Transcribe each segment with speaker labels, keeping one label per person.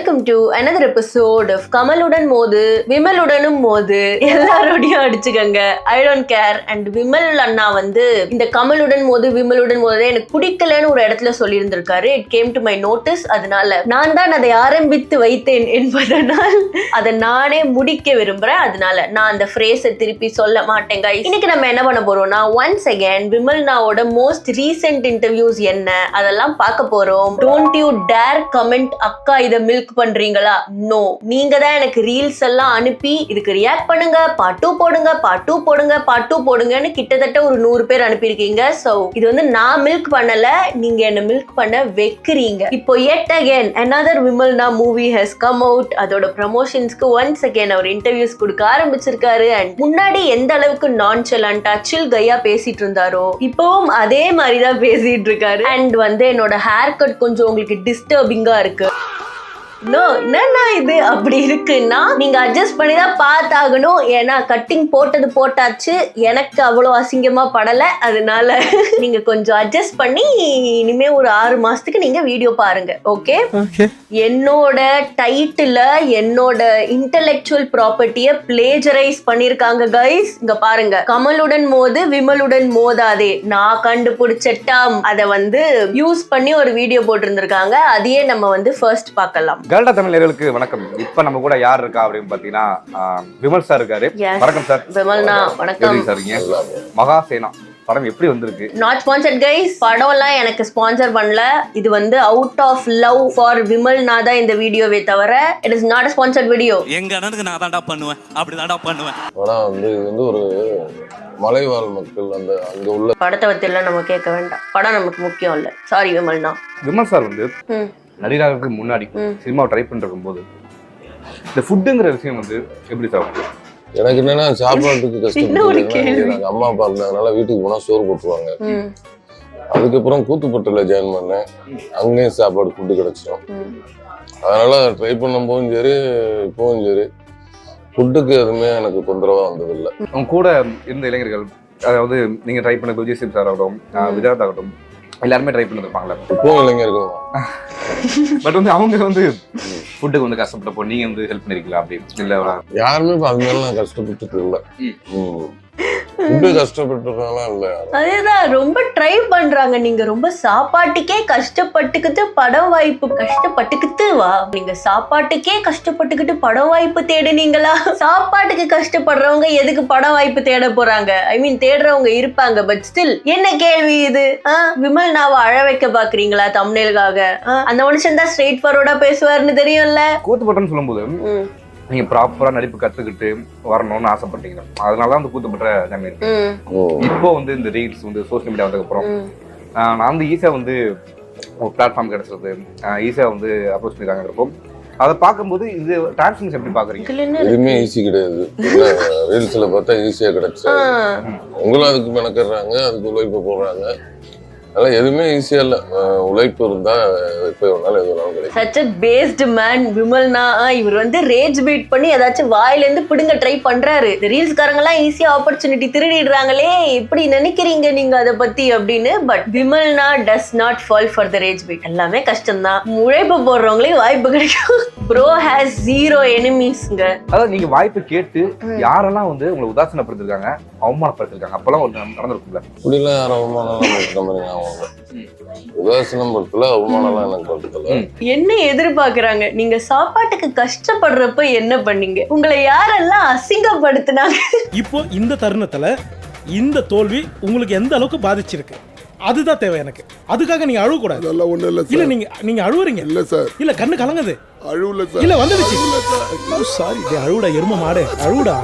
Speaker 1: Welcome to another episode of கமலுடன் மோது விமலுடனும் மோது எல்லாரோடையும் அடிச்சுக்கங்க. I don't care. And Vimal அண்ணா வந்து இந்த கமலுடன் மோது விமலுடன் மோதே எனக்கு பிடிக்கலன்னு ஒரு இடத்துல சொல்லியிருந்திருக்காரு. It came to my notice. அதனால நான் தான் அதை ஆரம்பித்து வைத்தேன் என்பதனால் அதை நானே முடிக்க விரும்புறேன். அதனால நான் அந்த ஃப்ரேஸை திருப்பி சொல்ல மாட்டேங்க. இன்னைக்கு நம்ம என்ன பண்ண போறோம்னா ஒன்ஸ் அகேன் விமல்னாவோட மோஸ்ட் ரீசெண்ட் இன்டர்வியூஸ் என்ன அதெல்லாம் பார்க்க போறோம். டோன்ட் யூ டேர் கமெண்ட் அக்கா இதை மில்க் பண்றீங்களா? நோ, நீங்க தான் எனக்கு ரீல்ஸ் எல்லாம் அனுப்பி இதுக்கு ரியாக்ட் பண்ணுங்க, பாட்டு போடுங்க, பாட்டு போடுங்க, பாட்டு போடுங்கன்னு கிட்டத்தட்ட ஒரு 100 பேர் அனுப்பியிருக்கீங்க. சோ இது வந்து நான் மில்க் பண்ணல, நீங்க என்ன மில்க் பண்ண வைக்கிறீங்க. இப்போ yet again another விமல்னா மூவி ஹஸ் கம் அவுட். அதோட ப்ரமோஷன்ஸ்க்கு ஒன்ஸ் அகேன் அவர் இன்டர்வியூஸ் கொடுக்க ஆரம்பிச்சிருக்காரு. அண்ட் முன்னாடி எந்த அளவுக்கு நான்சலண்டா சில் கையா பேசிட்டு இருந்தாரோ இப்பவும் அதே மாதிரி தான் பேசிட்டு இருக்காரு. அண்ட் வந்து என்னோட ஹேர் கட் கொஞ்சம் உங்களுக்கு டிஸ்டர்பிங்கா இருக்கு. என்னன்னா இது அப்படி இருக்குன்னா நீங்க அட்ஜஸ்ட் பண்ணி தான் பார்த்தாகணும். ஏன்னா கட்டிங் போட்டது போட்டாச்சு, எனக்கு அவ்வளோ அசிங்கமா படலை. அதனால நீங்க கொஞ்சம் அட்ஜஸ்ட் பண்ணி இனிமே ஒரு 6 மாசத்துக்கு நீங்க வீடியோ பாருங்க. ஓகே, என்னோட டைட்டில என்னோட இன்டெலெக்சுவல் ப்ராப்பர்ட்டிய பிளேஜரைஸ் பண்ணிருக்காங்க கைஸ். இங்க பாருங்க, கமலுடன் மோது விமலுடன் மோதாதே நான் கண்டுபிடிச்சட்டாம். அதை வந்து யூஸ் பண்ணி ஒரு வீடியோ போட்டிருந்திருக்காங்க. அதையே நம்ம வந்து ஃபர்ஸ்ட் பார்க்கலாம்.
Speaker 2: கல்டா தமிழர்களுக்கு வணக்கம். இப்ப நம்ம கூட யார் இருக்கா அப்படின்னு பாத்தீங்கன்னா விமல் சார் இருக்காரு. வணக்கம் சார்.
Speaker 1: விமல்னா வணக்கம்
Speaker 2: சார். மகாசேனா படம் எப்படி வந்திருக்கு?
Speaker 1: Not sponsored guys. படம் எல்லாம் எனக்கு ஸ்பான்சர் பண்ணல. இது வந்து அவுட் ஆஃப் லவ் ஃபார் விமல்னா தான் இந்த வீடியோவே தவிர it is not a sponsored video.
Speaker 3: எங்க அண்ணனுக்கு நான் தான்டா பண்ணுவேன், அப்படிதான்டா பண்ணுவேன்.
Speaker 4: படம் வந்து இது வந்து ஒரு மலைவாழ் மக்கள் அந்த அங்க உள்ள
Speaker 1: படத்தை பத்தி எல்லாம் நம்ம கேட்க வேண்டாம். படம் நமக்கு முக்கியம் இல்ல. சாரி விமல்னா.
Speaker 2: விமல் சார் வந்து நடிகர்களுக்கு முன்னாடி சினிமாவை ட்ரை பண்ணிருக்கும் போது இந்த ஃபுட்டுங்கிற விஷயம் வந்து எப்படி சாப்பிடுது?
Speaker 4: எனக்கு என்னன்னா சாப்பாட்டுக்கு கஷ்டப்பட்டு அம்மா அப்பா இருந்ததுனால வீட்டுக்கு போனா சோறு போட்டுருவாங்க. அதுக்கப்புறம் கூத்துப்பட்டுல ஜாயின் பண்ணேன். அங்கேயும் சாப்பாடு ஃபுட்டு கிடைச்சிடும். அதனால ட்ரை பண்ணும் போதும் சரி இப்பவும் சரி ஃபுட்டுக்கு எதுவுமே எனக்கு தொந்தரவா வந்ததில்லை.
Speaker 2: அவங்க கூட இருந்த இளைஞர்கள், அதாவது நீங்க ட்ரை பண்ண விஜய் சேம் சார் ஆகட்டும், விஜயாத் ஆகட்டும், எல்லாருமே ட்ரை பண்ணிருப்பாங்களே
Speaker 4: இப்பவும் இளைஞர்கள்.
Speaker 2: பட் வந்து அவங்க வந்து ஃபுட்டுக்கு வந்து கஷ்டப்பட்டப்போ நீங்க வந்து ஹெல்ப் பண்ணிருக்கீங்களா? அப்படி இல்ல
Speaker 4: யாருமே இப்ப அது மேல நான் கஷ்டப்பட்டு இல்லை. ஃபுட்டு கஷ்டப்பட்டுலாம் இல்லை.
Speaker 1: அதேதான் ரொம்ப ட்ரை பண்றாங்க. நீங்க ரொம்ப சாப்பாட்டுக்கே கஷ்டப்பட்டுக்கிட்டு படம் வாய்ப்பு கஷ்டப்பட்டுக்கிட்டு வா. நீங்க சாப்பாட்டுக்கே கஷ்டப்பட்டுக்கிட்டு படம் வாய்ப்பு தேடுனீங்களா? சாப்பாட்டுக்கு கஷ்டப்படுறவங்க எதுக்கு படம் வாய்ப்பு தேட போறாங்க? ஐ மீன் தேடுறவங்க இருப்பாங்க. பட் ஸ்டில் என்ன கேள்வி இது? விமல் நாவ அழ வைக்க பாக்குறீங்களா தம்ப்நெயிலுக்காக? அந்த மனுஷன் தான் ஸ்ட்ரெயிட் ஃபார்வர்டா பேசுவாருன்னு தெரியும்ல.
Speaker 2: கூத்துப்பட்டன்னு சொல்லும்போது நீங்க ப்ராப்பரா நடிப்பு கத்துக்கிட்டு வரணும்னு ஆசைப்பட்டீங்க. அதனாலதான் வந்து கூத்துப்பட்ட ஜாமி இருக்கு. இப்போ வந்து இந்த ரீல்ஸ் வந்து சோசியல் மீடியா வந்ததுக்கு அப்புறம் நான் வந்து ஈஸியா வந்து ஒரு பிளாட்ஃபார்ம் கிடைச்சிருது, ஈஸியா வந்து அப்ரோச் பண்ணிருக்காங்க இருக்கும். அதை பார்க்கும்போது இது டிரான்ஸ்ஃபர்மேஷன் எப்படி பாக்குறீங்க?
Speaker 4: எதுவுமே ஈஸி கிடையாது. ரீல்ஸ்ல பார்த்தா ஈஸியா கிடைச்சு உங்களும் அதுக்கு மெனக்கிடுறாங்க, அதுக்கு உழைப்பு போடுறாங்க. அதெல்லாம் எதுவுமே ஈஸியா இல்ல. உழைப்பு இருந்தா எப்ப வேணாலும் எது வேணாலும் கிடைக்கும்.
Speaker 1: such a based man விமல்னா. இவர் வந்து ரேஜ் பீட் பண்ணி ஏதாச்சும் வாயில இருந்து பிடுங்க ட்ரை பண்றாரு. இந்த ரீல்ஸ்காரங்க எல்லாம் ஈஸியா ஆப்பர்ச்சுனிட்டி திருடிடுறாங்களே, எப்படி நினைக்கிறீங்க நீங்க அதை பத்தி அப்படின்னு. பட் விமல்னா does not fall for the rage bait. எல்லாமே கஷ்டம் தான். உழைப்பு போடுறவங்களே வாய்ப்பு கிடைக்கும். ப்ரோ ஹேஸ் 0 எனிமீஸ்ங்க.
Speaker 2: அதாவது நீங்க வாய்ப்பு கேட்டு யாரெல்லாம் வந்து உங்களை உதாசீனப்படுத்திருக்காங்க, அவமானப்படுத்திருக்காங்க, அப்பெல்லாம் ஒரு நடந்திருக்கும்ல?
Speaker 4: இப்படிலாம் யாரும் அவமானம் உதாசீனப்படுத்தல, அவமானம்லாம் எனக்கு படுத்தல.
Speaker 1: என்ன எதிர்பார்க்கறாங்க? நீங்க சாப்பாட்டுக்கு கஷ்டப்படுறப்ப என்ன பண்ணீங்க? உங்களை யாரெல்லாம் அசிங்கப்படுத்தினாங்க?
Speaker 5: இப்போ இந்த தருணத்துல இந்த தோல்வி உங்களுக்கு எந்த அளவுக்கு பாதிச்சிருக்கு அதுதான் தேவை எனக்கு. அதுக்காக நீங்க அழுவ கூடாது.
Speaker 6: அதெல்லாம் ஒண்ணு இல்ல
Speaker 5: இல்ல,
Speaker 6: சார்.
Speaker 5: நீங்க அழுவுறீங்க.
Speaker 6: இல்ல சார்.
Speaker 5: இல்ல கண்ணு கலங்குது.
Speaker 6: அழுவல சார்.
Speaker 5: இல்ல வந்துடுச்சு. சாரி, அழுவுடா எரும மாடு, அழுவுடா.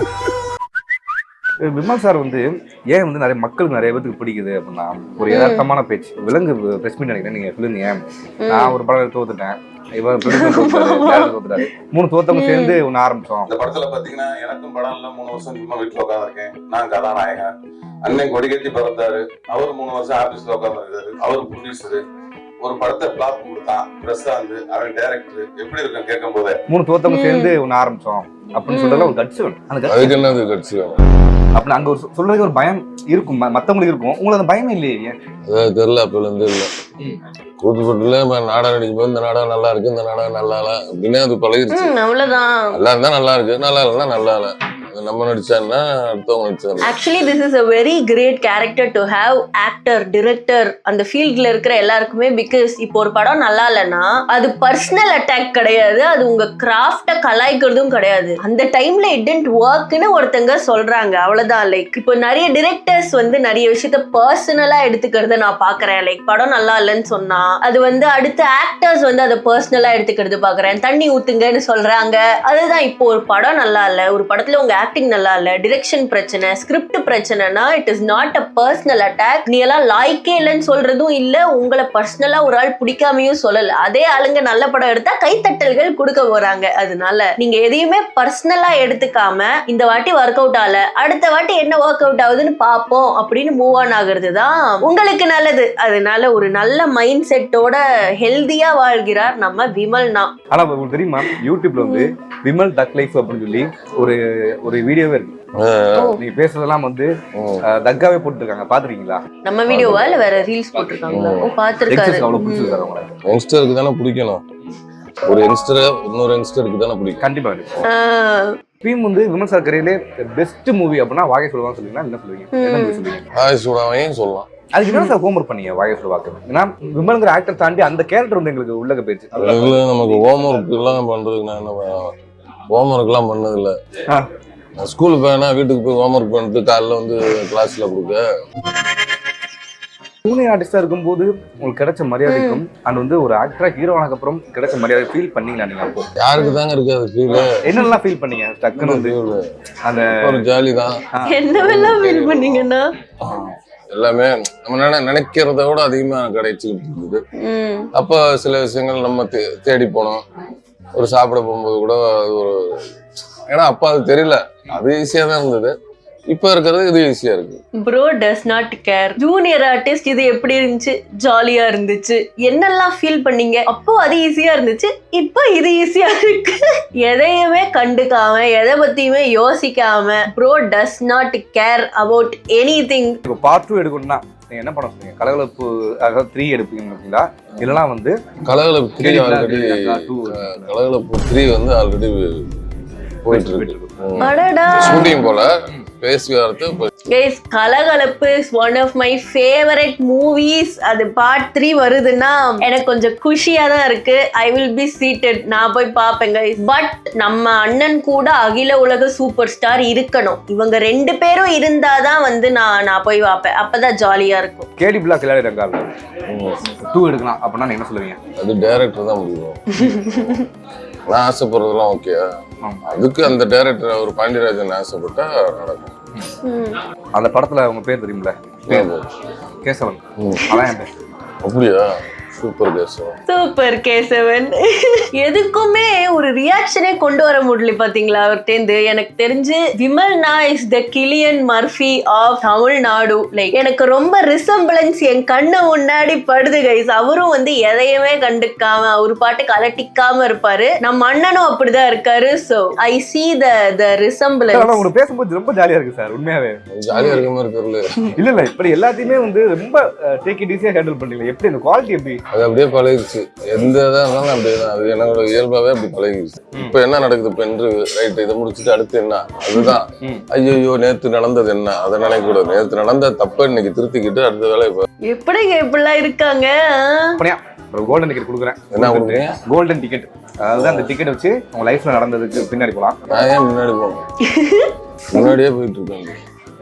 Speaker 2: விமல் சார் வந்து ஏன் வந்து நிறைய மக்களுக்கு நிறைய பேருக்கு பிடிக்குது அப்படின்னா ஒரு யதார்த்தமான பேச்சு. விலங்கு பிரஸ் மீட் நினைக்கிறேன் நீங்க சொல்லுங்க. நான் ஒரு படம் தோத்துட்டேன், இவன் தோத்துட்டாரு, 3 தோத்தவங்க சேர்ந்து ஒன்னு ஆரம்பிச்சோம்.
Speaker 7: இந்த படத்துல பாத்தீங்கன்னா எனக்கும் படம் இல்ல, 3 வருஷம் சும்மா வீட்டுல உட்காந்துருக்கேன். நான் கதாநாயகன். அண்ணன் கொடிகட்டி பிறந்தாரு, அவரு 3 வருஷம் ஆபீஸ்ல உட்காந்துருக்காரு. அவரு ப்ரொடியூசரு. ஒரு படத்தை பிளாப் கொடுத்தான், பிரசாந்த் அவன் டைரக்டர். எப்படி இருக்கும் கேட்கும் போதே?
Speaker 2: 3 தோத்தவங்க சேர்ந்து ஒன்னு ஆரம்பிச்சோம் அப்படின்னு சொல்றதுல ஒரு கட்சி வேணும்.
Speaker 4: அதுக்கு என்னது கட்சி வேணும்?
Speaker 2: அப்படின்னு அங்க ஒரு சொல்றதுக்கு ஒரு பயம் இருக்கும், மத்தவங்களுக்கு இருக்கும். உங்களுக்கு அந்த பயமே இல்லையே?
Speaker 4: அதாவது தெரியல, அப்பல இருந்து இல்லை. கூத்துப்பட்டுல நாடகம் நடிக்கும் போது இந்த நாடகம் நல்லா இருக்கு, இந்த நாடகம் நல்லா இல்ல அப்படின்னு அது பழகிருச்சு.
Speaker 1: அவ்வளவுதான்.
Speaker 4: நல்லா இருந்தா நல்லா இருக்கு, நல்லா இல்லைன்னா நல்லா இல்ல. நம்ம நடிச்சான்னா அடுத்தவங்க நடிச்சாங்க.
Speaker 1: Actually this is a very great character to have. Actor, director, அந்த ஃபீல்ட்ல இருக்கிற எல்லாருக்குமே. பிகாஸ் இப்போ ஒரு படம் நல்லா இல்லைன்னா அது பர்சனல் அட்டாக் கிடையாது, அது உங்க கிராஃப்ட கலாய்க்கிறதும் கிடையாது. அந்த டைம்ல இட் டென்ட் ஒர்க்னு ஒருத்தங்க சொல்றாங்க, அவ்வளவுதான். லைக் இப்போ நிறைய டிரெக்டர்ஸ் வந்து நிறைய விஷயத்த பர்சனலா எடுத்துக்கிறத நான் பாக்குறேன். லைக் படம் நல்லா இல்லைன்னு சொன்னா அது வந்து அடுத்த ஆக்டர்ஸ் வந்து அதை பர்சனலா எடுத்துக்கிறது பாக்குறேன். தண்ணி ஊத்துங்கன்னு சொல்றாங்க. அதுதான் இப்போ ஒரு படம் நல்லா இல்ல, ஒரு படத்துல உங்க ஆக்டிங் நல்லா இல்ல, டிரெக்ஷன் பிரச்சனை, ஸ்கிரிப்ட் பிரச்சனைனா it is not a personal attack. நீ எல்லாம் லாய்க்கே இல்லைன்னு சொல்றதும் இல்ல, உங்களை பர்சனலா ஒரு ஆள் பிடிக்காமையும் சொல்லல. அதே ஆளுங்க நல்ல படம் எடுத்தா கைத்தட்டல்கள் கொடுக்க போறாங்க. அதனால நீங்க எதையுமே பர்சனலா எடுத்துக்காம இந்த வாட்டி ஒர்க் அவுட் ஆகல, அடுத்த வாட்டி என்ன ஒர்க் அவுட் ஆகுதுன்னு பாப்போம் அப்படின்னு மூவ் ஆன் ஆகுறது தான் உங்களுக்கு நல்லது. அதனால ஒரு நல்ல மைண்ட் செட்டோட ஹெல்தியா வாழ்கிறார் நம்ம விமல்னா.
Speaker 2: ஆனா உங்களுக்கு தெரியுமா, யூடியூப்ல வந்து விமல் டக் லைஃப் அப்படின்னு சொல்லி ஒரு வீடியோவே இருக்கு. நீங்க பேசுறதெல்லாம் வந்து தக்காவே போட்டுருக்காங்க, பாத்துருக்கீங்களா? நம்ம
Speaker 1: வீடியோவா இல்ல வேற ரீல்ஸ் போட்டுருக்காங்களா? ஓ, பாத்துருக்காரு.
Speaker 2: அவ்வளவு பிடிச்சிருக்காரு உங்களுக்கு.
Speaker 4: யங்ஸ்டருக்கு தானே பிடிக்கணும், ஒரு யங்ஸ்டர் இன்னொரு யங்ஸ்டருக்கு தானே பிடிக்கும்.
Speaker 2: கண்டிப்பா இப்பயும் வந்து விமல் சார் கரையிலே பெஸ்ட் மூவி அப்படின்னா வாகை சுடுவான்னு சொல்லுவீங்கன்னா என்ன சொல்லுவீங்க? என்ன மூவி சொல்லுவீங்க?
Speaker 4: வாகை சுடாவையும் சொல்லலாம்.
Speaker 2: அதுக்கு என்ன சார் ஹோம்ஒர்க் பண்ணீங்க வாகை சுடுவாக்கு? ஏன்னா விமல்ங்கிற ஆக்டர் தாண்டி அந்த கேரக்டர் வந்து எங்களுக்கு உள்ளக போயிடுச்சு.
Speaker 4: அதுல நமக்கு ஹோம்ஒர்க் எல்லாம் பண்றதுக்கு நான் என்ன ஹோம்ஒர்க் எல்லாம் பண்ணது இல்ல. ஸ்கூலுக்கு போனா வீட்டுக்கு போய் ஹோம்ஒர்க் பண்ணிட்டு காலைல வந்து கிளாஸ்ல கொடுக்க.
Speaker 2: ஜூனியர் ஆர்டிஸ்டா இருக்கும்போது உங்களுக்கு கிடைச்ச மரியாதைக்கும் அண்ட் வந்து ஒரு ஆக்டரா ஹீரோ ஆனதுக்கு அப்புறம் கிடைச்ச மரியாதை ஃபீல் பண்ணீங்களா நீங்க? அப்போ
Speaker 4: யாருக்கு தாங்க இருக்காது ஃபீல்?
Speaker 2: என்னெல்லாம் ஃபீல் பண்ணீங்க? டக்குன்னு வந்து அந்த
Speaker 4: ஒரு ஜாலி தான்.
Speaker 1: என்னவெல்லாம் ஃபீல் பண்ணீங்கன்னா
Speaker 4: எல்லாமே நம்ம நினைக்கிறத விட அதிகமா கிடைச்சிக்கிட்டு இருக்குது. அப்ப சில விஷயங்கள் நம்ம தேடி போனோம். ஒரு சாப்பிட போகும்போது கூட அது ஒரு, ஏன்னா அப்ப அது தெரியல, அது ஈஸியா தான் இருந்தது. இப்ப இருக்கிறது இது ஈஸியா இருக்கு.
Speaker 1: Bro does not care. Junior artist இது எப்படி இருந்துச்சு? ஜாலியா இருந்துச்சு. என்னெல்லாம் ஃபீல் பண்ணீங்க? அப்போ அது ஈஸியா இருந்துச்சு, இப்போ இது ஈஸியா இருக்கு. எதையுமே கண்டுக்காம, எதை பத்தியுமே யோசிக்காம bro does not care about anything.
Speaker 2: இப்போ பார்ட் 2 எடுக்கணும்னா நீங்க என்ன பண்ண சொல்றீங்க? கலகலப்பு 3 எடுப்பீங்களா? இல்லைன்னா வந்து
Speaker 4: கலகலப்பு 3 ஆல்ரெடி, கலகலப்பு 3 வந்து ஆல்ரெடி போயிட்டு இருக்கு. ஷூட்டிங் போல
Speaker 1: Guys, Kalakalappu is one of my favorite movies. அது part 3 வருதுன்னா எனக்கு கொஞ்சம் குஷியா தான் இருக்கு. I will be seated. நான் போய் பாப்பேன் guys. பட் நம்ம அண்ணன் கூட அகில உலக சூப்பர் ஸ்டார் இருக்கணும். இவங்க 2 பேரும் இருந்தாதான் வந்து நான் போய் பாப்பேன். அப்பதான் ஜாலியா இருக்கும்.
Speaker 2: கேடி பிளாக் எல்லாரும் இருக்காங்க. 2 எடுக்கலாம் அப்படின்னா நீங்க என்ன சொல்லுவீங்க?
Speaker 4: அது டைரக்டர் தான் முடியும். நான் ஆசைப்படுறதுலாம் ஓகே. அதுக்கு அந்த டைரக்டர் அவர் பாண்டியராஜன் ஆசைப்பட்டா நடக்கும்.
Speaker 2: அந்த படத்துல உங்க பேர் தெரியுமில்ல? கேசவன். அதான் என் பேர்.
Speaker 4: அப்படியா? சூப்பர் கேசவன்.
Speaker 1: சூப்பர் கேசவன். எதுக்குமே ஒரு ரியாக்ஷனே கொண்டு வர முடியல பாத்தீங்களா அவர்கிட்ட. எனக்கு தெரிஞ்சு விமல்னா is the Cillian Murphy of Tamil Nadu. Like எனக்கு ரொம்ப ரிசம்பிளன்ஸ் என் கண்ணு முன்னாடி படுது கைஸ். அவரும் வந்து எதையுமே கண்டுக்காம அவர் பாட்டு கலட்டிக்காம இருப்பாரு. நம்ம அண்ணனும் அப்படிதான் இருக்காரு. So I see the resemblance.
Speaker 2: உங்களுக்கு பேசும்போது ரொம்ப ஜாலியா இருக்கு சார். உண்மையாவே
Speaker 4: ஜாலியா இருக்க மாதிரி இருக்குல்ல?
Speaker 2: இல்ல இப்படி எல்லாத்தையுமே வந்து ரொம்ப டேக் இட் ஈஸியா ஹேண்டில் பண்ணீங்க. எப்படி அந்த குவாலிட்டி எப்படி?
Speaker 4: அது அப்படியே பழகிடுச்சு. எந்த இதாக இருந்தாலும் அப்படியேதான். அது என்னோட இயல்பாவே அப்படி பழகிடுச்சு. இப்ப என்ன நடக்குது? இப்ப என்று ரைட் இதை முடிச்சுட்டு அடுத்து என்ன? அதுதான். ஐயோ நேத்து நடந்தது என்ன அதை நினைக்க கூடாது. நேத்து நடந்த தப்ப இன்னைக்கு திருத்திக்கிட்டு அடுத்த வேலை.
Speaker 1: எப்படி இப்படிலாம் இருக்காங்க?
Speaker 2: ஒரு கோல்டன் டிக்கெட் கொடுக்குறேன்.
Speaker 4: என்ன கொடுக்குறீங்க?
Speaker 2: Golden ticket. அதாவது அந்த டிக்கெட் வச்சு உங்க லைஃப்ல நடந்ததுக்கு பின்னாடி போலாம்.
Speaker 4: நான் ஏன் முன்னாடி போகணும்? முன்னாடியே போயிட்டு இருக்காங்க.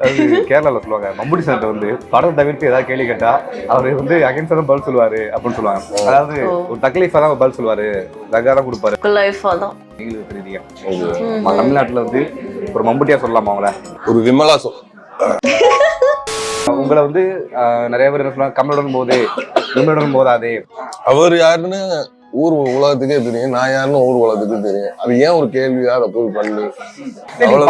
Speaker 2: அது கேரளாவில் சொல்லுவாங்க, மம்புட்டி சார்ட்ட வந்து படம் தவிர்த்து ஏதாவது கேள்வி கேட்டா அவரு வந்து அகைன்ஸ்டா தான் பதில் சொல்லுவாரு அப்படின்னு சொல்லுவாங்க. அதாவது ஒரு தக்லீஃபா தான் பதில் சொல்லுவாரு, தகா தான் கொடுப்பாரு. நீங்களும் தெரியுங்க. தமிழ்நாட்டுல வந்து ஒரு மம்புட்டியா சொல்லலாமா அவங்கள?
Speaker 4: ஒரு விமலா சொல்.
Speaker 2: உங்களை வந்து நிறைய பேர் என்ன சொல்லுவாங்க, கமலுடன் போதே விமலுடன் போதாதே.
Speaker 4: அவர் யாருன்னு ஊர் உலகத்துக்கே தெரியும், நான் யாருன்னு ஊர் உலகத்துக்கு தெரியும். அது ஏன் ஒரு கேள்வியா அதை போய் பண்ணி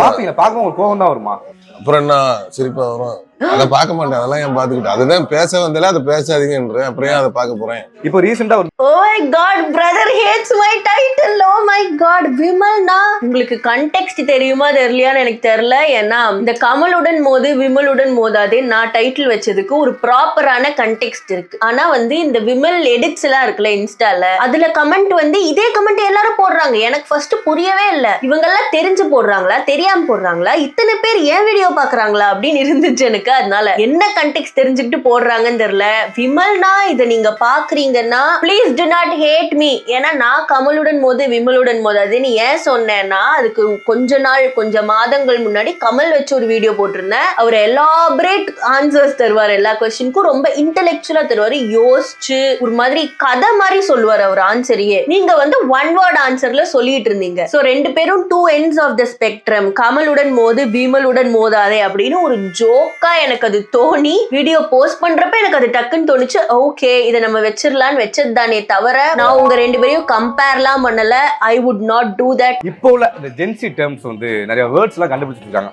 Speaker 2: பாப்பீங்க? பார்க்க உங்களுக்கு கோவம் தான் வருமா?
Speaker 4: அப்புறம் என்ன சிரிப்பா வரும். அதை பார்க்க மாட்டேன், அதெல்லாம் ஏன் பாத்துக்கிட்டு, அதுதான் பேச வந்தாலே அதை பேசாதீங்கன்ற, அப்புறம் ஏன் அதை பார்க்க போறேன்.
Speaker 2: இப்போ ரீசெண்டா ஒரு
Speaker 1: Oh my god, brother hates my title. Oh my god, விமல்னா உங்களுக்கு கண்டெக்ஸ்ட் தெரியுமா தெரியலையான்னு எனக்கு தெரியல. ஏன்னா இந்த கமலுடன் மோது விமலுடன் மோதாதே நான் டைட்டில் வச்சதுக்கு ஒரு ப்ராப்பரான கண்டெக்ஸ்ட் இருக்கு. ஆனா வந்து இந்த விமல் எடிட்ஸ் எல்லாம் இருக்குல்ல இன்ஸ்டால, அதுல கமெண்ட் வந்து இதே கமெண்ட் எல்லாரும் போடுறாங்க. எனக்கு ஃபர்ஸ்ட் புரியவே இல்லை, இவங்க எல்லாம் தெரிஞ்சு போடுறாங்களா தெரியாம போடுறாங்களா, இத்தனை பேர் ஏன் வீடியோ பாக்குறாங்களா அப்படின்னு இருந்துச்சு எனக்கு. அதனால என்ன கண்டெக்ஸ்ட் தெரிஞ்சுக்கிட்டு போடுறாங்கன்னு தெரியல. விமல்னா இதை நீங்க பாக்குறீங்கன்னா please to not had me. ஏன்னா நான் கமலுடன் மோது விமலுடன் மோதாதுன்னு ஏன் சொன்னேன்னா, அதுக்கு கொஞ்ச மாதங்கள் முன்னாடி கமல் வச்சு ஒரு வீடியோ போட்டிருந்தேன். அவர் எலாபரேட் ஆன்சர்ஸ் தருவார், எல்லா கொஸ்டினுக்கும் ரொம்ப இன்டெலெக்சுவலா தருவாரு, யோசிச்சு ஒரு மாதிரி கதை மாதிரி சொல்லுவார் அவர் ஆன்சரையே. நீங்க வந்து ஒன் வேர்ட் ஆன்சர்ல சொல்லிட்டு இருந்தீங்க. சோ ரெண்டு பேரும் two ends of the spectrum, கமலுடன் மோது விமலுடன் மோதாதே அப்படின்னு ஒரு ஜோக்கா எனக்கு அது தோணி வீடியோ போஸ்ட் பண்றப்ப எனக்கு அது டக்குன்னு தோணுச்சு. ஓகே இதை நம்ம வச்சிடலான்னு வச்சது தானே தவிர நான் உங்க ரெண்டு பேரையும் கம்பேர்லாம் பண்ணல. I would not do that.
Speaker 2: இப்போ உள்ள இந்த ஜென்சி டேர்ம்ஸ் வந்து நிறைய வேர்ட்ஸ் எல்லாம் கண்டுபிடிச்சிருக்காங்க.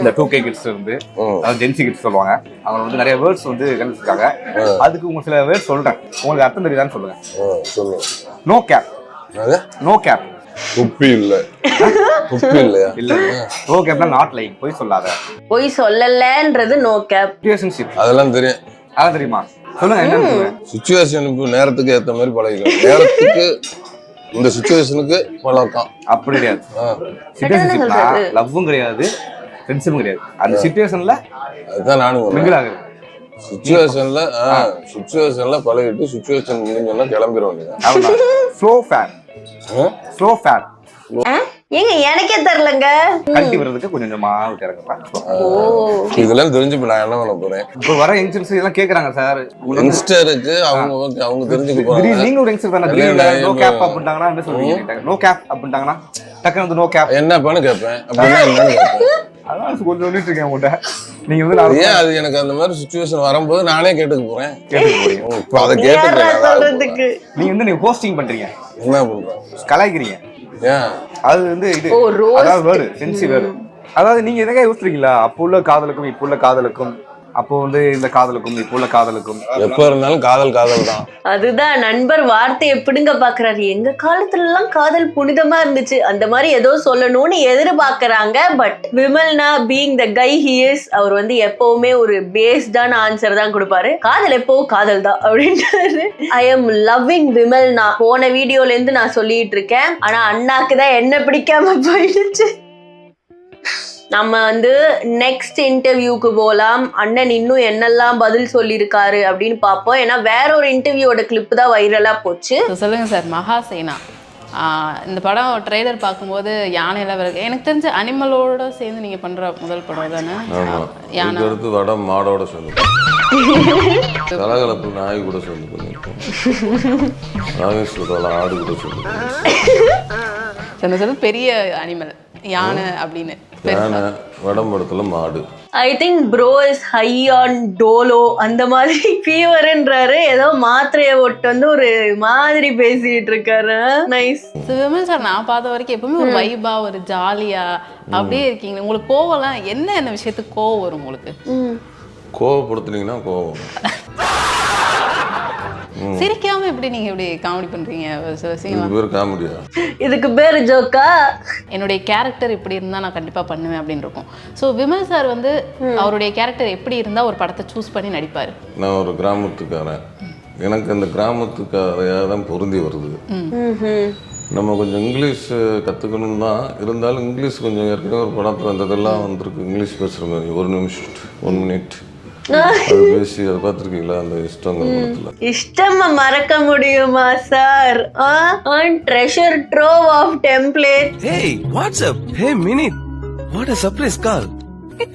Speaker 2: இந்த 2K கிட்ஸ் வந்து அதாவது ஜென்சி கிட்ஸ் சொல்லுவாங்க, அவங்க வந்து நிறைய வேர்ட்ஸ் வந்து கண்டுபிடிச்சிருக்காங்க. அதுக்கு உங்களுக்கு சில வேர்ட்ஸ் சொல்றேன், உங்களுக்கு அர்த்தம் தெரியுதான்னு சொல்லுங்க.
Speaker 4: சொல்லுங்க.
Speaker 2: No gap. No gap.
Speaker 4: குப்பி இல்ல. குப்பி இல்லையா?
Speaker 2: இல்ல. நோ கேப்னா நாட் லைக், போய் சொல்லாத.
Speaker 1: போய் சொல்லலன்றது நோ கேப்.
Speaker 2: ரிலேஷன்ஷிப்
Speaker 4: அதெல்லாம் தெரியும்.
Speaker 2: அதான் தெரியுமா? சொல்லுங்க என்னன்னு சொல்லுங்க.
Speaker 4: சிச்சுவேஷனுக்கு நேரத்துக்கு ஏத்த மாதிரி பழகிக்கலாம். நேரத்துக்கு இந்த சிச்சுவேஷனுக்கு பழக்கம்
Speaker 2: அப்படி கிடையாது. சிச்சுவேஷன்ஷிப்னா லவ்வும் கிடையாது, ஃப்ரெண்ட்ஷிப்பும் கிடையாது. அந்த சிச்சுவேஷன்ல
Speaker 4: அதுதான் நானும்
Speaker 2: மிங்கிள் ஆகுது.
Speaker 4: சிச்சுவேஷன்ல பழகிட்டு சிச்சுவேஷன் முடிஞ்சோன்னா கிளம்பிட வேண்டியது.
Speaker 2: Slow fan. Slow fan.
Speaker 1: ஏங்க எனக்கே தெரியலங்க.
Speaker 2: கட்டி வர்றதுக்கு கொஞ்சம் கொஞ்சமா விட்டுறங்க.
Speaker 4: இதெல்லாம் தெரிஞ்சு நான் என்ன பண்ண போறேன்?
Speaker 2: இப்போ வர யங்ஸ்டர்ஸ் இதெல்லாம் கேக்குறாங்க சார்.
Speaker 4: யங்ஸ்டருக்கு அவங்க தெரிஞ்சுக்க போறாங்க.
Speaker 2: நீங்க ஒரு யங்ஸ்டர் தானே, நோ கேப் அப்படிட்டாங்கன்னா என்ன சொல்றீங்க? நோ கேப் அப்படிட்டாங்கன்னா டக்குனு வந்து நோ கேப்
Speaker 4: என்னப்பான்னு கேட்பேன். அப்படின்னா என்னன்னு கேட்பேன்.
Speaker 2: அதான் கொஞ்சம் சொல்லிட்டு இருக்கேன் உங்கள்கிட்ட. நீங்க வந்து
Speaker 4: ஏன் அது எனக்கு அந்த மாதிரி சிச்சுவேஷன் வரும்போது நானே கேட்டுக்க போறேன்.
Speaker 2: இப்போ அதை
Speaker 1: சொல்றதுக்கு
Speaker 2: நீங்க வந்து நீங்க போஸ்டிங் பண்றீங்க,
Speaker 4: என்ன பண்றேன்,
Speaker 2: கலாய்க்கிறீங்க.
Speaker 4: ஏன்
Speaker 2: அது வந்து இது அதாவது வேர்டு சென்சி வேர்டு. அதாவது நீங்க எதுக்காக யோசிக்கிறீங்களா? அப்போ உள்ள காதலுக்கும் இப்போ உள்ள காதலுக்கும், அப்போ வந்து இந்த காதலுக்கும் இப்போ உள்ள காதலுக்கும்
Speaker 4: எப்ப இருந்தாலும் காதல் தான்.
Speaker 1: அதுதான் நண்பர் வார்த்தை எப்படிங்க பாக்குறாரு. எங்க காலத்துல எல்லாம் காதல் புனிதமா இருந்துச்சு, அந்த மாதிரி ஏதோ சொல்லணும்னு எதிர்பார்க்கறாங்க. பட் விமல்னா being the guy he is, அவர் வந்து எப்பவுமே ஒரு பேஸ்டான ஆன்சர் தான் கொடுப்பாரு. காதல் எப்போ காதல் தான் அப்படின்றாரு. ஐ எம் லவ்விங் விமல்னா போன வீடியோல இருந்து நான் சொல்லிட்டு இருக்கேன். ஆனா அண்ணாக்கு தான் என்ன பிடிக்காம போயிடுச்சு. நம்ம வந்து நெக்ஸ்ட் இன்டர்வியூக்கு போகலாம். அண்ணன் இன்னும் என்னெல்லாம் பதில் சொல்லியிருக்காரு அப்படின்னு பார்ப்போம். ஏன்னா வேற ஒரு இன்டர்வியூவோட கிளிப் தான் வைரலாக போச்சு.
Speaker 6: சொல்லுங்க சார், மகாசேனா இந்த படம் ட்ரெய்லர் பார்க்கும்போது யானையில இருக்கு. எனக்கு தெரிஞ்ச அனிமலோட சேர்ந்து நீங்க பண்ற முதல் படம் தானே? யானை
Speaker 4: அடுத்து வடம் மாடோட சேர்ந்து கலகலப்பு நாய் கூட சேர்ந்து பண்ணிருக்கோம். நாகேஸ்வரம் ஆடு கூட சேர்ந்து
Speaker 6: சொன்ன பெரிய அனிமல் யானை அப்படின்னு.
Speaker 4: வடம் படத்துல மாடு.
Speaker 1: I think bro is high on Dolo அந்த மாதிரி ஃபீவர்ன்றாரு. ஏதோ மாத்திரையை ஒட்டு வந்து ஒரு மாதிரி பேசிட்டு இருக்காரு. நைஸ்.
Speaker 6: விமல் சார் நான் பார்த்த வரைக்கும் எப்பவுமே ஒரு வைபா ஒரு ஜாலியா அப்படியே இருக்கீங்க. உங்களுக்கு கோவம்லாம் என்ன விஷயத்துக்கு கோவம் வரும் உங்களுக்கு?
Speaker 4: கோவப்படுத்துனீங்கன்னா கோவம்.
Speaker 6: சிரிக்காம எப்படி நீங்க இப்படி காமெடி பண்றீங்க?
Speaker 4: காமெடியா?
Speaker 1: இதுக்கு பேரு ஜோக்கா? என்னுடைய
Speaker 6: கேரக்டர் இப்படி இருந்தா நான் கண்டிப்பா பண்ணுவேன் அப்படின்னு இருக்கும். ஸோ விமல் சார் வந்து அவருடைய கேரக்டர் எப்படி இருந்தா ஒரு படத்தை சூஸ் பண்ணி நடிப்பாரு?
Speaker 4: நான் ஒரு கிராமத்துக்காரன், எனக்கு அந்த கிராமத்துக்காரையாக தான் பொருந்தி வருது. நம்ம கொஞ்சம் இங்கிலீஷ் கற்றுக்கணும் தான், இருந்தாலும் இங்கிலீஷ் கொஞ்சம் ஏற்கனவே ஒரு படத்தில் வந்ததெல்லாம் வந்திருக்கு. இங்கிலீஷ் பேசுகிற மாதிரி 1 நிமிஷம் 1 மினிட் அது பேசி அதை பார்த்துருக்கீங்களா? அந்த
Speaker 1: இஷ்டம் மறக்க முடியுமா sir? Treasure trove of template.
Speaker 8: Hey what's up, hey Mini, what a surprise call.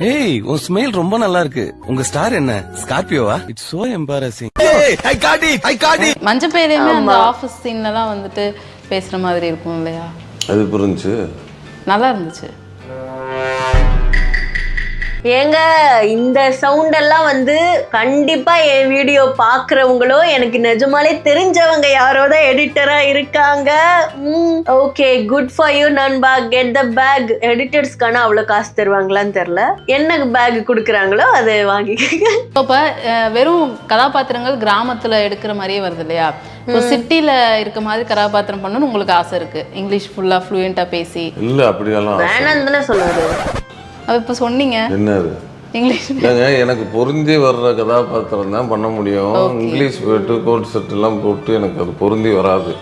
Speaker 8: Hey உன் ஸ்மைல் ரொம்ப நல்லா இருக்கு. உங்க ஸ்டார் என்ன ஸ்கார்பியோவா? It's so embarrassing. Hey I got it.
Speaker 6: மஞ்சப்பையிலேயுமே அந்த ஆஃபீஸ் சீன்லலாம் வந்துட்டு பேசுற மாதிரி இருக்கும் இல்லையா?
Speaker 4: அது புரிஞ்சு
Speaker 6: நல்லா இருந்துச்சு.
Speaker 1: ஏங்க இந்த சவுண்ட் எல்லாம் வந்து கண்டிப்பா என் வீடியோ பாக்குறவங்களோ எனக்கு நிஜமாலே தெரிஞ்சவங்க யாரோ தான் எடிட்டரா இருக்காங்க. ஓகே, குட் ஃபார் யூ நண்பா, கெட் த பேக். எடிட்டர்ஸ்க்கான அவ்வளவு காசு தருவாங்களான்னு தெரியல, என்ன பேக் கொடுக்குறாங்களோ அதை வாங்கிக்கங்க.
Speaker 6: இப்போ வெறும் கதாபாத்திரங்கள் கிராமத்துல எடுக்கிற மாதிரியே வருது இல்லையா? இப்போ சிட்டில இருக்க மாதிரி கதாபாத்திரம் பண்ணணும்னு உங்களுக்கு ஆசை இருக்கு, இங்கிலீஷ் ஃபுல்லா ஃப்ளூயண்டா பேசி?
Speaker 4: இல்ல அப்படியெல்லாம்
Speaker 1: வேணாம் தானே சொல்லுவாரு.
Speaker 6: அது இப்போ சொன்னீங்க
Speaker 4: என்னது
Speaker 6: இங்கிலீஷ்.
Speaker 4: இல்லைங்க, எனக்கு பொருந்தி வர்ற கதாபாத்திரம் தான் பண்ண முடியும். இங்கிலீஷ் போயிட்டு கோட் செட் எல்லாம் போட்டு எனக்கு அது பொருந்தி வராது.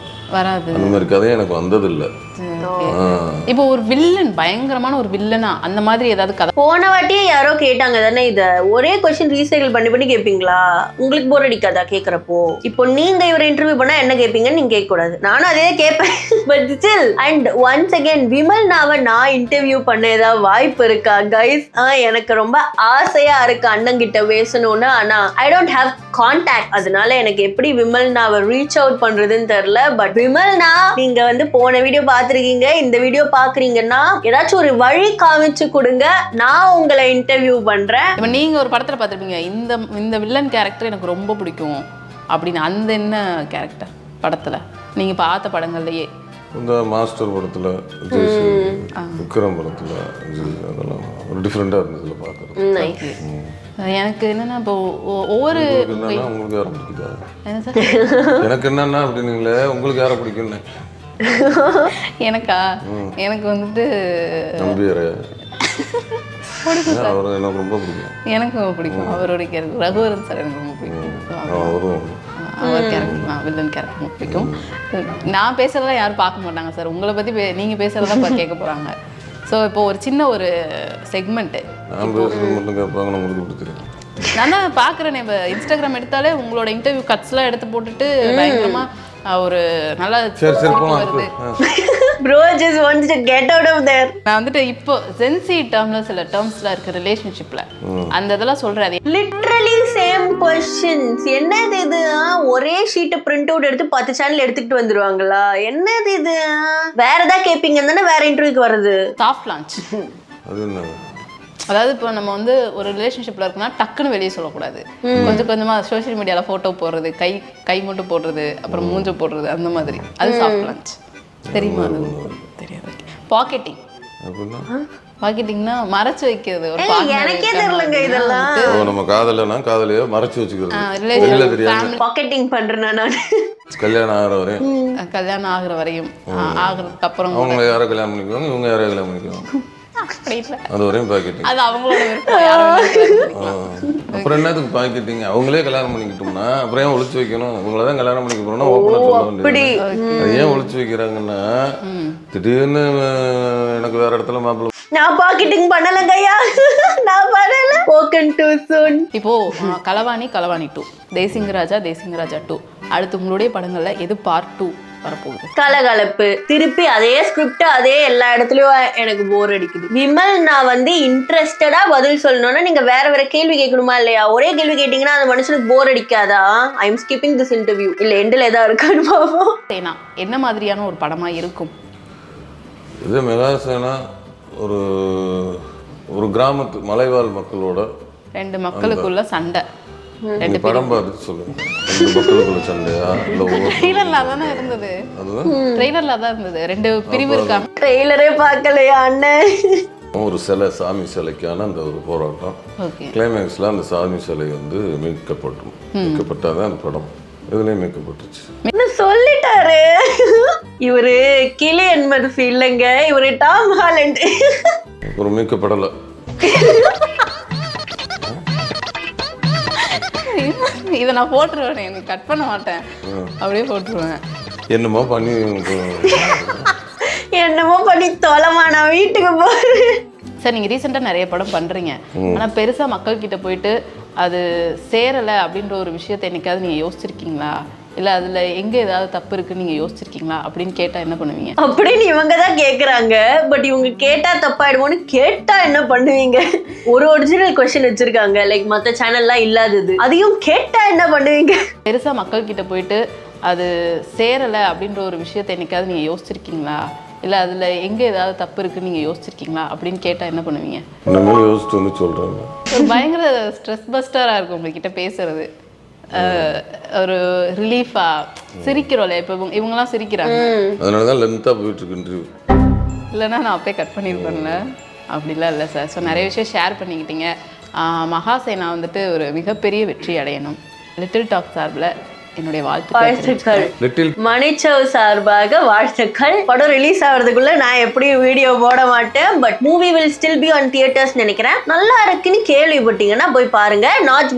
Speaker 4: அந்த மாதிரி கதை எனக்கு வந்தது இல்லை.
Speaker 6: இப்போ ஒரு வில்லன், பயங்கரமான ஒரு வில்லனா அந்த மாதிரி ஏதாவது கதை?
Speaker 1: போன வாட்டியே யாரோ கேட்டாங்க தானே, இத ஒரே கொஸ்டின் ரீசைக்கிள் பண்ணி பண்ணி கேட்பீங்களா? உங்களுக்கு போர் அடிக்காதா கேட்கறப்போ? இப்போ நீங்க இவரை இன்டர்வியூ பண்ணா என்ன கேட்பீங்கன்னு நீங்க கேட்க கூடாது, நானும் அதே கேட்பேன். But still and once again விமல்னாவை நான் இன்டர்வியூ பண்ண ஏதாவது வாய்ப்பு இருக்கா கைஸ்? எனக்கு ரொம்ப ஆசையா இருக்கு அண்ணங்கிட்ட பேசணும்னு, ஆனா ஐ டோன்ட் ஹேவ் கான்டாக்ட். அதனால எனக்கு எப்படி விமல்னாவை ரீச் அவுட் பண்றதுன்னு தெரியல. பட் விமல்னா நீங்க வந்து போன வீடியோ பாத்துருக்கீங்க, இந்த வீடியோ பாக்குறீங்கன்னா ஏதாச்சும் ஒரு வழி காமிச்சு கொடுங்க, நான் உங்களை இன்டர்வியூ பண்றேன்.
Speaker 6: இப்போ நீங்க ஒரு படத்துல பார்த்திருப்பீங்க, இந்த வில்லன் கேரக்டர் எனக்கு ரொம்ப பிடிக்கும் அப்படின்னு, அந்த என்ன கேரக்டர் படத்துல நீங்க பார்த்த படங்கள்லயே?
Speaker 4: இந்த மாஸ்டர் படத்துல விக்ரம் படத்துல அதெல்லாம் ஒரு டிஃப்ரெண்டா இருந்ததுல பார்க்கறது.
Speaker 6: எனக்கு என்னன்னா இப்போ ஒவ்வொரு
Speaker 4: உங்களுக்கு யாரை பிடிக்குதா?
Speaker 6: என்ன சார்
Speaker 4: எனக்கு என்னன்னா அப்படின்னீங்களே, உங்களுக்கு யாரை பிடிக்கும்னு?
Speaker 6: எனக்கா? எனக்கு வந்துட்டு
Speaker 4: நம்பியாரு அவர் எனக்கு ரொம்ப பிடிக்கும்.
Speaker 6: எனக்கு ரொம்ப பிடிக்கும் அவருடைய கேரக்டர். ரகுவரன் சார் எனக்கு ரொம்ப பிடிக்கும். அவர் கேரக்டர், வில்லன் கேரக்டர் ரொம்ப பிடிக்கும். நான் பேசுறதெல்லாம் யாரும் பார்க்க மாட்டாங்க சார், உங்களை பற்றி நீங்கள் பேசுகிறதா இப்போ கேட்க போகிறாங்க. ஸோ இப்போ ஒரு சின்ன ஒரு செக்மெண்ட்டு
Speaker 4: நான் பேசுறது மட்டும் கேட்பாங்க, உங்களுக்கு பிடிச்சிருக்கு.
Speaker 6: நான் தான் பார்க்குறேன், இப்போ இன்ஸ்டாகிராம் எடுத்தாலே உங்களோட இன்டர்வியூ கட்ஸ்லாம் எடுத்து போட்டுட்டு பயங்கரமாக ஒரு நல்லா வருது.
Speaker 1: Bro just wants to get out of there.
Speaker 6: நான் வந்துட்டு இப்போ சென்சி டேர்ம்ல சில டேர்ம்ஸ்ல இருக்க ரிலேஷன்ஷிப்ல அந்த இதெல்லாம் சொல்றேன்.
Speaker 1: Literally same questions. என்னது இது? ஒரே ஷீட் பிரிண்ட் அவுட் எடுத்து 10 சேனல் எடுத்துக்கிட்டு வந்துருவாங்களா? என்னது இது? வேற ஏதாவது கேப்பீங்கன்னு தானே வேற இன்டர்வியூக்கு வருது.
Speaker 6: சாஃப்ட் லான்ச்
Speaker 4: அது என்ன?
Speaker 6: அதாவது இப்போ நம்ம வந்து ஒரு ரிலேஷன்ஷிப்ல இருக்குன்னா டக்குன்னு வெளியே சொல்லக்கூடாது, கொஞ்சம் கொஞ்சமா சோஷியல் மீடியால போட்டோ போடுறது, கை மட்டும் போடுறது, அப்புறம் மூஞ்ச போடுறது, அந்த மாதிரி. அது சாஃப்ட் லான்ச். தெரியுமா? அது தெரியாது. பாக்கெட்டிங். பாக்கெட்டிங்னா மறைச்சு வைக்கிறது. ஒரு
Speaker 1: எனக்கே தெரியலங்க இதெல்லாம்.
Speaker 4: நம்ம காதலனா காதலியோ மறைச்சு வச்சுக்கிறது வெளியில தெரியாது.
Speaker 1: பாக்கெட்டிங் பண்றேனா நான்?
Speaker 4: கல்யாணம் ஆகுற வரையும்
Speaker 6: ஆகிறதுக்கு அப்புறம்
Speaker 4: அவங்க யாரை கல்யாணம் பண்ணிக்குவாங்க, இவங்க யாரை கல்யாணம் பண்ணிக்குவாங்க, அது வரையும் பாக்கெட்டிங்.
Speaker 6: அது அவங்களோட விருப்பம்.
Speaker 4: அப்புறம் என்னதுக்கு பாக்கெட்டிங்? அவங்களே கல்யாணம் பண்ணிக்கிட்டோம்னா அப்புறம் ஏன் ஒளிச்சு வைக்கணும்? உங்களதான் கல்யாணம் பண்ணிக்க போறோம்னா ஓப்பனா சொல்ல வேண்டியது. அது ஏன் ஒளிச்சு வைக்கிறாங்கன்னா, திடீர்னு எனக்கு வேற இடத்துல மாப்பிள்ளை.
Speaker 1: நான் பாக்கெட்டிங் பண்ணலங்கய்யா, நான் பண்ணல. ஓகன் டு சூன்.
Speaker 6: இப்போ களவாணி 2, தேசிங்கராஜா 2, அடுத்து உங்களுடைய படங்கள்ல எது பார்ட் 2 வரப்போகுது?
Speaker 1: கலகலப்பு. திருப்பி அதே ஸ்கிரிப்ட், அதே எல்லா இடத்துலயும் எனக்கு போர் அடிக்குது. விமல் நான் வந்து இன்ட்ரெஸ்டடா பதில் சொல்லணும்னா நீங்க வேற வேற கேள்வி கேட்கணுமா இல்லையா? ஒரே கேள்வி கேட்டீங்கன்னா அந்த மனுஷனுக்கு போர் அடிக்காதா? I am skipping this interview. இல்ல எண்டில் ஏதாவது இருக்கான்னு பாப்போம்.
Speaker 6: சேனா என்ன மாதிரியான ஒரு படமா இருக்கும்
Speaker 4: இது? மெகாசேனா ஒரு கிராமத்து மலைவாழ் மக்களோட
Speaker 6: 2 மக்களுக்குள்ள சண்டை.
Speaker 4: படம் பார்த்துட்டு சொல்லுங்க, 2 மக்களுக்குள்ள சண்டையா?
Speaker 6: ட்ரெய்லர்ல தானே இருந்தது. ட்ரெய்லர்ல தான் இருந்தது. 2 பிரிவு இருக்காங்க.
Speaker 1: ட்ரெய்லரே பார்க்கலையா அண்ணன்?
Speaker 4: ஒரு சிலை, சாமி சிலைக்கான அந்த ஒரு போராட்டம். கிளைமேக்ஸ்ல அந்த சாமி சிலை வந்து மீட்கப்பட்டாதான் அந்த படம். இதுலயும் மீட்கப்பட்டுச்சு.
Speaker 1: என்ன சொல்லிட்டாரு இவரு? கிலியன் மர்ஃபி இல்லைங்க, இவரு டாம் ஹாலண்ட்.
Speaker 4: ஒரு மீட்கப்படலை.
Speaker 6: இதை நான் போட்டுருவேன், எனக்கு கட் பண்ண மாட்டேன், அப்படியே போட்டுருவேன்.
Speaker 4: என்னமோ
Speaker 1: பண்ணி தொலைமா, நான் வீட்டுக்கு போறேன்.
Speaker 6: சார், நீங்கள் ரீசெண்டாக நிறைய படம் பண்ணுறீங்க, ஆனால் பெருசாக மக்கள்கிட்ட போயிட்டு அது சேரலை அப்படின்ற ஒரு விஷயத்தை என்னைக்காவது நீங்கள் யோசிச்சிருக்கீங்களா? இல்லை அதில் எங்கே ஏதாவது தப்பு இருக்குன்னு நீங்கள் யோசிச்சிருக்கீங்களா அப்படின்னு கேட்டால் என்ன பண்ணுவீங்க?
Speaker 1: அப்படின்னு இவங்க தான் கேட்குறாங்க. பட் இவங்க கேட்டால் தப்பாயிடுமோன்னு கேட்டால் என்ன பண்ணுவீங்க? ஒரு ஒரிஜினல் கொஸ்டின் வச்சுருக்காங்க, லைக் மற்ற சேனல்லாம் இல்லாதது. அதையும் கேட்டால் என்ன பண்ணுவீங்க?
Speaker 6: பெருசாக மக்கள்கிட்ட போயிட்டு அது சேரலை அப்படின்ற ஒரு விஷயத்தை என்னைக்காவது நீங்கள் யோசிச்சிருக்கீங்களா? இல்லை அதில் எங்கே ஏதாவது தப்பு இருக்குன்னு நீங்கள் யோசிச்சிருக்கீங்களா அப்படின்னு கேட்டால் என்ன பண்ணுவீங்க?
Speaker 4: இனிமேல் யோசிச்சுட்டு வந்து சொல்கிறேன்.
Speaker 6: ஒரு பயங்கர ஸ்ட்ரெஸ் பஸ்டராக இருக்கும் உங்ககிட்ட பேசுறது. ஒரு ரிலீஃபாக சிரிக்கிறோம்ல, இப்போ இவங்கெல்லாம் சிரிக்கிறாங்க,
Speaker 4: அதனால தான் லென்த்தாக போயிட்டு இருக்கு இன்டர்வியூ.
Speaker 6: இல்லைன்னா நான் அப்படியே கட் பண்ணியிருப்பேன்ல. அப்படிலாம் இல்லை சார். ஸோ நிறைய விஷயம் ஷேர் பண்ணிக்கிட்டீங்க. மகாசேனா வந்துட்டு ஒரு மிகப்பெரிய வெற்றி அடையணும். லிட்டில் டாக் சார்பில் என்னுடைய
Speaker 1: வாழ்த்துக்கள்.
Speaker 2: லிட்டில்
Speaker 1: மணிச்சவ் சார்பாக வாழ்த்துக்கள். படம் ரிலீஸ் ஆகிறதுக்குள்ள நான் எப்படி வீடியோ போட மாட்டேன், but movie will still be on theatres நினைக்கிறேன். நல்லா இருக்குன்னு கேள்விப்பட்டீங்கன்னா போய் பாருங்க. நாட்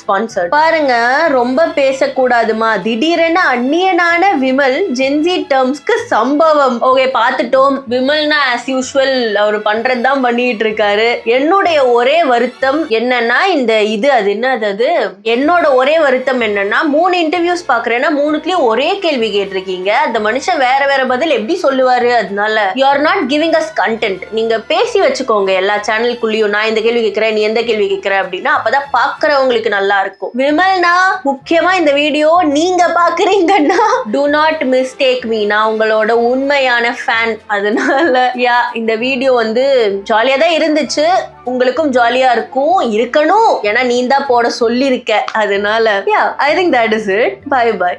Speaker 1: ஸ்பான்சர்ட் பாருங்க. ரொம்ப பேசக்கூடாதுமா, திடீரென அந்நியனான விமல் ஜென்சி டேர்ம்ஸ்க்கு சம்பவம். ஓகே, பார்த்துட்டோம். விமல்னா ஆஸ் யூஸ்வல் அவர் பண்றதுதான் பண்ணிட்டு இருக்காரு. என்னுடைய ஒரே வருத்தம் என்னன்னா என்னோட ஒரே வருத்தம் என்னன்னா 3 இன்டர்வியூஸ் பாக்குறேன்னா 3த்துலயும் ஒரே கேள்வி கேட்டிருக்கீங்க. அந்த மனுஷன் வேற பதில் எப்படி சொல்லுவாரு? அதனால you are not giving us content. நீங்க பேசி வச்சுக்கோங்க எல்லா சேனலுக்குள்ளயும். நான் இந்த கேள்வி கேட்கிறேன், நீ எந்த கேள்வி கேட்கிற அப்படின்னா அப்பதான் பாக்குறவங்களுக்கு நல்லா இருக்கும். விமல்னா முக்கியமா இந்த வீடியோ நீங்க பாக்குறீங்கன்னா do not mistake me, நான் உங்களோட உண்மையான ஃபேன். அதனால இந்த வீடியோ ஜாலியா தான் இருந்துச்சு, உங்களுக்கும் ஜாலியா இருக்கணும். ஏன்னா நீ தான் போட சொல்லியிருக்க. அதனால I think that is it. Bye bye.